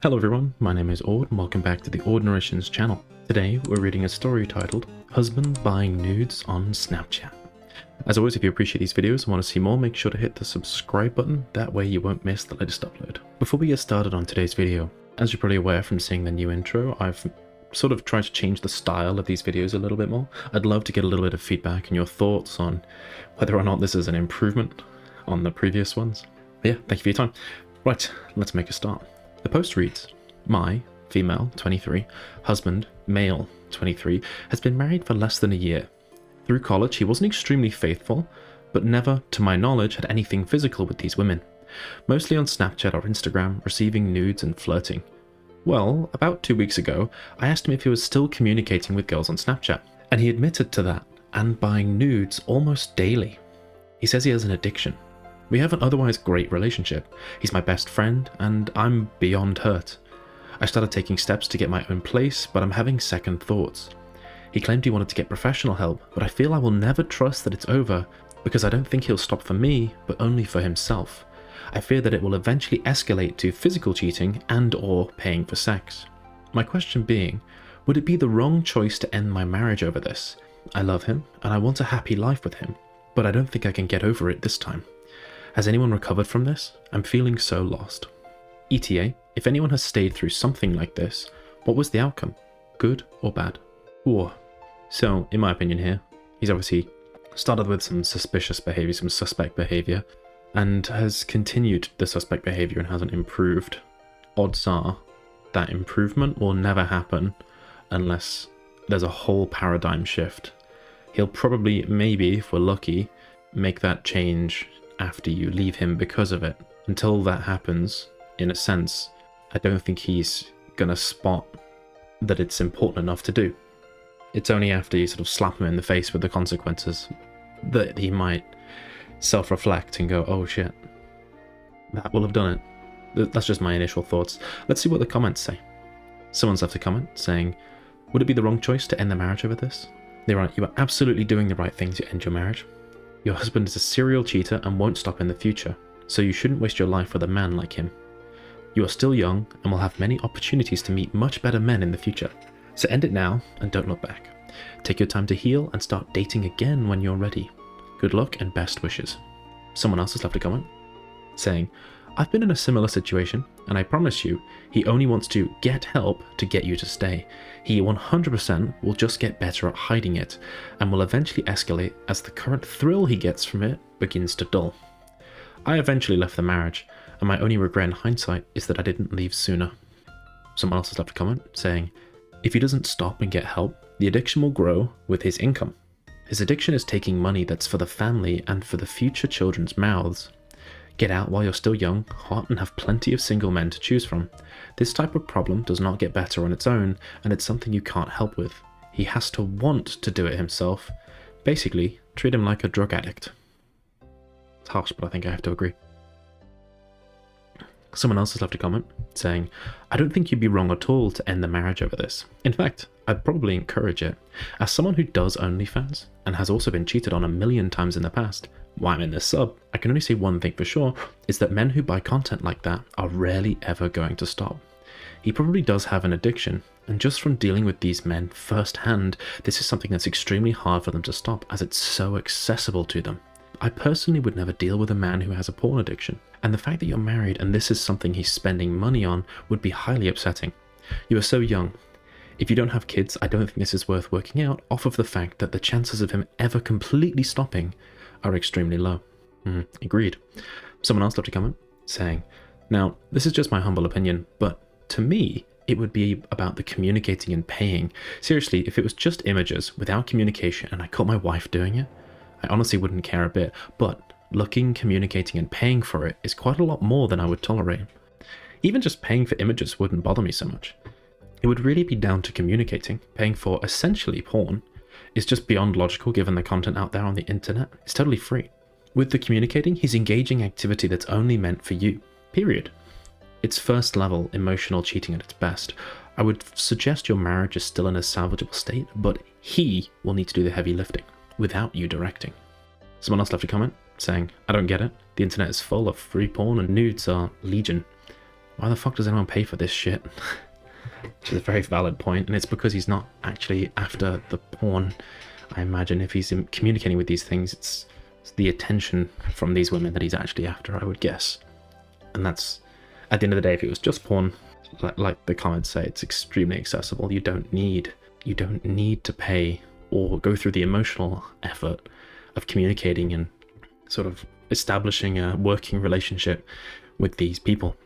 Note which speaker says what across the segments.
Speaker 1: Hello everyone, my name is Ord and welcome back to the Ord Narrations channel. Today we're reading a story titled Husband Buying Nudes on Snapchat. As always, if you appreciate these videos and want to see more, make sure to hit the subscribe button, that way you won't miss the latest upload. Before we get started on today's video, as you're probably aware from seeing the new intro, I've sort of tried to change the style of these videos a little bit more. I'd love to get a little bit of feedback and your thoughts on whether or not this is an improvement on the previous ones. But yeah, thank you for your time. Right, let's make a start. The post reads, my, female, 23, husband, male, 23, has been married for less than a year. Through college, he wasn't extremely faithful, but never, to my knowledge, had anything physical with these women. Mostly on Snapchat or Instagram, receiving nudes and flirting. Well, about 2 weeks ago, I asked him if he was still communicating with girls on Snapchat, and he admitted to that, and buying nudes almost daily. He says he has an addiction. We have an otherwise great relationship. He's my best friend, and I'm beyond hurt. I started taking steps to get my own place, but I'm having second thoughts. He claimed he wanted to get professional help, but I feel I will never trust that it's over, because I don't think he'll stop for me, but only for himself. I fear that it will eventually escalate to physical cheating and/or paying for sex. My question being, would it be the wrong choice to end my marriage over this? I love him, and I want a happy life with him, but I don't think I can get over it this time. Has anyone recovered from this? I'm feeling so lost. ETA, if anyone has stayed through something like this, what was the outcome? Good or bad? Ooh. So, in my opinion here, he's obviously started with some suspicious behavior, some suspect behavior, and has continued the suspect behavior and hasn't improved. Odds are that improvement will never happen unless there's a whole paradigm shift. He'll probably, maybe, if we're lucky, make that change after you leave him because of it. Until that happens, in a sense, I don't think he's gonna spot that it's important enough to do. It's only after you sort of slap him in the face with the consequences that he might self-reflect and go, oh shit, that will have done it. That's just my initial thoughts. Let's see what the comments say. Someone's left a comment saying, would it be the wrong choice to end the marriage over this? They write, you are absolutely doing the right thing to end your marriage. Your husband is a serial cheater and won't stop in the future, so you shouldn't waste your life with a man like him. You are still young and will have many opportunities to meet much better men in the future. So end it now and don't look back. Take your time to heal and start dating again when you're ready. Good luck and best wishes. Someone else has left a comment saying, I've been in a similar situation, and I promise you, he only wants to get help to get you to stay. He 100% will just get better at hiding it, and will eventually escalate as the current thrill he gets from it begins to dull. I eventually left the marriage, and my only regret in hindsight is that I didn't leave sooner. Someone else has left a comment saying, if he doesn't stop and get help, the addiction will grow with his income. His addiction is taking money that's for the family and for the future children's mouths. Get out while you're still young, hot, and have plenty of single men to choose from. This type of problem does not get better on its own, and it's something you can't help with. He has to want to do it himself. Basically, treat him like a drug addict. It's harsh, but I think I have to agree. Someone else has left a comment saying, I don't think you'd be wrong at all to end the marriage over this. In fact, I'd probably encourage it. As someone who does OnlyFans, and has also been cheated on 1,000,000 times in the past, while I'm in this sub, I can only say one thing for sure, is that men who buy content like that are rarely ever going to stop. He probably does have an addiction, and just from dealing with these men firsthand, this is something that's extremely hard for them to stop as it's so accessible to them. I personally would never deal with a man who has a porn addiction, and the fact that you're married and this is something he's spending money on would be highly upsetting. You are so young. If you don't have kids, I don't think this is worth working out off of the fact that the chances of him ever completely stopping are extremely low. Agreed. Someone else left a comment saying, now, this is just my humble opinion, but to me, it would be about the communicating and paying. Seriously, if it was just images without communication and I caught my wife doing it, I honestly wouldn't care a bit, but looking, communicating, and paying for it is quite a lot more than I would tolerate. Even just paying for images wouldn't bother me so much. It would really be down to communicating. Paying for essentially porn is just beyond logical given the content out there on the internet. It's totally free. With the communicating, he's engaging activity that's only meant for you. Period. It's first level emotional cheating at its best. I would suggest your marriage is still in a salvageable state, but he will need to do the heavy lifting without you directing. Someone else left a comment saying, I don't get it. The internet is full of free porn and nudes are legion. Why the fuck does anyone pay for this shit? Which is a very valid point, and it's because he's not actually after the porn. I imagine if he's communicating with these things, it's the attention from these women that he's actually after, I would guess. And that's, at the end of the day, if it was just porn, like the comments say, it's extremely accessible. You don't need to pay or go through the emotional effort of communicating and sort of establishing a working relationship with these people.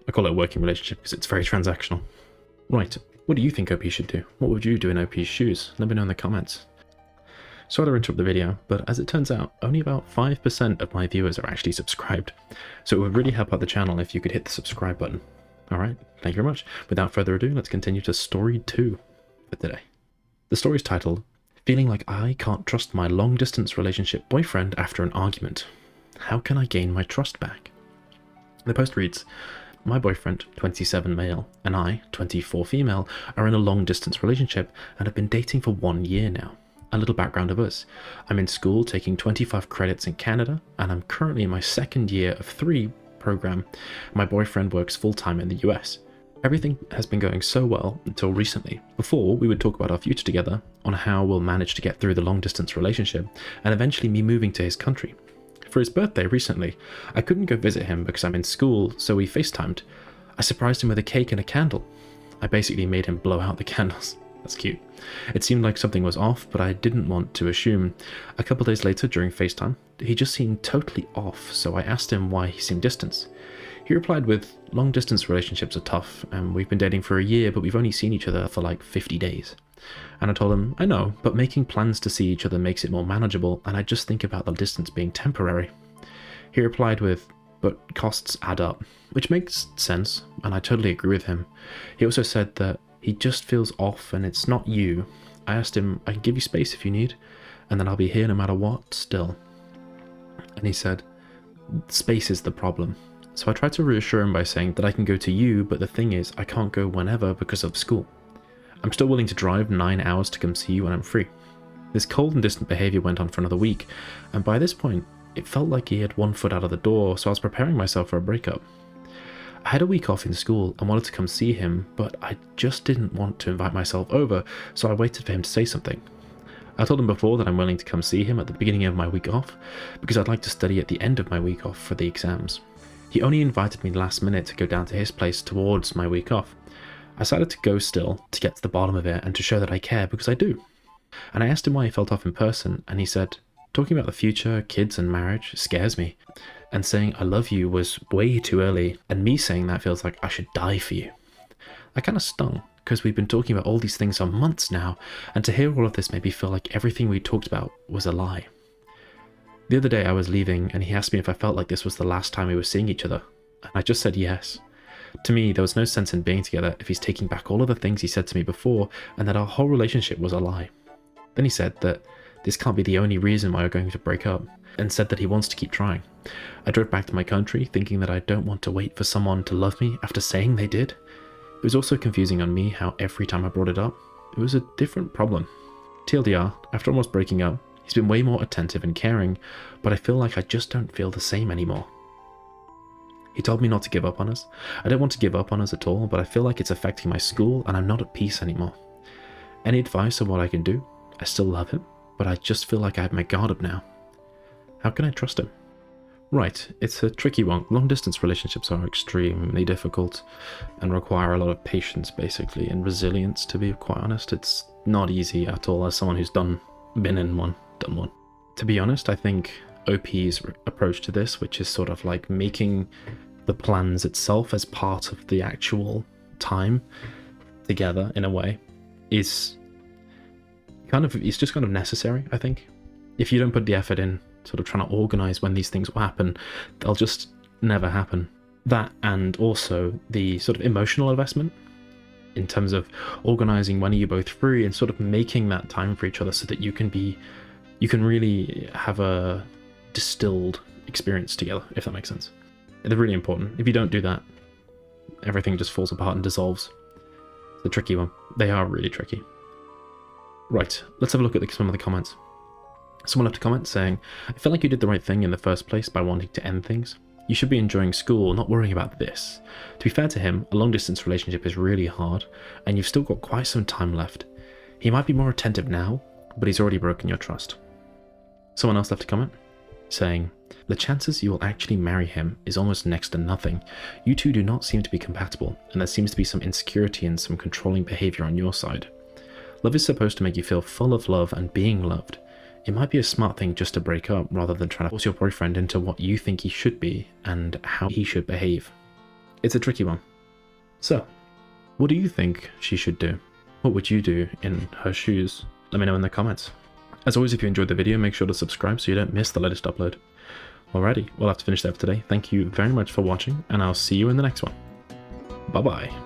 Speaker 1: I call it a working relationship because it's very transactional. Right, what do you think OP should do? What would you do in OP's shoes? Let me know in the comments. Sorry to interrupt the video, but as it turns out, only about 5% of my viewers are actually subscribed. So it would really help out the channel if you could hit the subscribe button. Alright, thank you very much. Without further ado, let's continue to story 2 for today. The story is titled, Feeling Like I Can't Trust My Long-Distance Relationship Boyfriend After an Argument. How can I gain my trust back? The post reads, my boyfriend, 27 male, and I, 24 female, are in a long-distance relationship and have been dating for 1 year now. A little background of us. I'm in school taking 25 credits in Canada, and I'm currently in my 2nd year of 3 program. My boyfriend works full-time in the US. Everything has been going so well until recently. Before, we would talk about our future together, on how we'll manage to get through the long-distance relationship, and eventually me moving to his country. For his birthday recently, I couldn't go visit him because I'm in school, so we FaceTimed. I surprised him with a cake and a candle. I basically made him blow out the candles. That's cute. It seemed like something was off, but I didn't want to assume. A couple days later during FaceTime, he just seemed totally off, so I asked him why he seemed distant. He replied with, long distance relationships are tough, and we've been dating for a year, but we've only seen each other for like 50 days. And I told him, I know, but making plans to see each other makes it more manageable, and I just think about the distance being temporary. He replied with, but costs add up, which makes sense, and I totally agree with him. He also said that he just feels off and it's not you. I asked him, I can give you space if you need, and then I'll be here no matter what, still. And he said, space is the problem. So I tried to reassure him by saying that I can go to you, but the thing is, I can't go whenever because of school. I'm still willing to drive 9 hours to come see you when I'm free. This cold and distant behaviour went on for another week, and by this point, it felt like he had 1 foot out of the door, so I was preparing myself for a breakup. I had a week off in school and wanted to come see him, but I just didn't want to invite myself over, so I waited for him to say something. I told him before that I'm willing to come see him at the beginning of my week off, because I'd like to study at the end of my week off for the exams. He only invited me last minute to go down to his place towards my week off. I decided to go still, to get to the bottom of it and to show that I care, because I do. And I asked him why he felt off in person, and he said, talking about the future, kids and marriage scares me, and saying I love you was way too early, and me saying that feels like I should die for you. I kind of stung, because we've been talking about all these things for months now, and to hear all of this made me feel like everything we talked about was a lie. The other day I was leaving, and he asked me if I felt like this was the last time we were seeing each other, and I just said yes. To me, there was no sense in being together if he's taking back all of the things he said to me before, and that our whole relationship was a lie. Then he said that this can't be the only reason why we're going to break up, and said that he wants to keep trying. I drove back to my country thinking that I don't want to wait for someone to love me after saying they did. It was also confusing on me how every time I brought it up, it was a different problem. TLDR, after almost breaking up, he's been way more attentive and caring, but I feel like I just don't feel the same anymore. He told me not to give up on us. I don't want to give up on us at all, but I feel like it's affecting my school and I'm not at peace anymore. Any advice on what I can do? I still love him, but I just feel like I have my guard up now. How can I trust him? Right, it's a tricky one. Long-distance relationships are extremely difficult and require a lot of patience, basically, and resilience, to be quite honest. It's not easy at all as someone who's been in one, done one. To be honest, I think OP's approach to this, which is sort of like making the plans itself as part of the actual time together in a way, is it's just kind of necessary, I think. If you don't put the effort in, sort of trying to organize when these things will happen, they'll just never happen. That, and also the sort of emotional investment in terms of organizing when are you both free and sort of making that time for each other so that you can really have a distilled experience together, if that makes sense. They're really important. If you don't do that, everything just falls apart and dissolves. It's a tricky one. They are really tricky. Right, let's have a look at some of the comments. Someone left a comment saying, I feel like you did the right thing in the first place by wanting to end things. You should be enjoying school, not worrying about this. To be fair to him, a long distance relationship is really hard, and you've still got quite some time left. He might be more attentive now, but he's already broken your trust. Someone else left a comment, saying, the chances you will actually marry him is almost next to nothing. You two do not seem to be compatible, and there seems to be some insecurity and some controlling behavior on your side. Love is supposed to make you feel full of love and being loved. It might be a smart thing just to break up rather than trying to force your boyfriend into what you think he should be and how he should behave. It's a tricky one. So, what do you think she should do? What would you do in her shoes? Let me know in the comments. As always, if you enjoyed the video, make sure to subscribe so you don't miss the latest upload. Alrighty, we'll have to finish there for today. Thank you very much for watching, and I'll see you in the next one. Bye bye.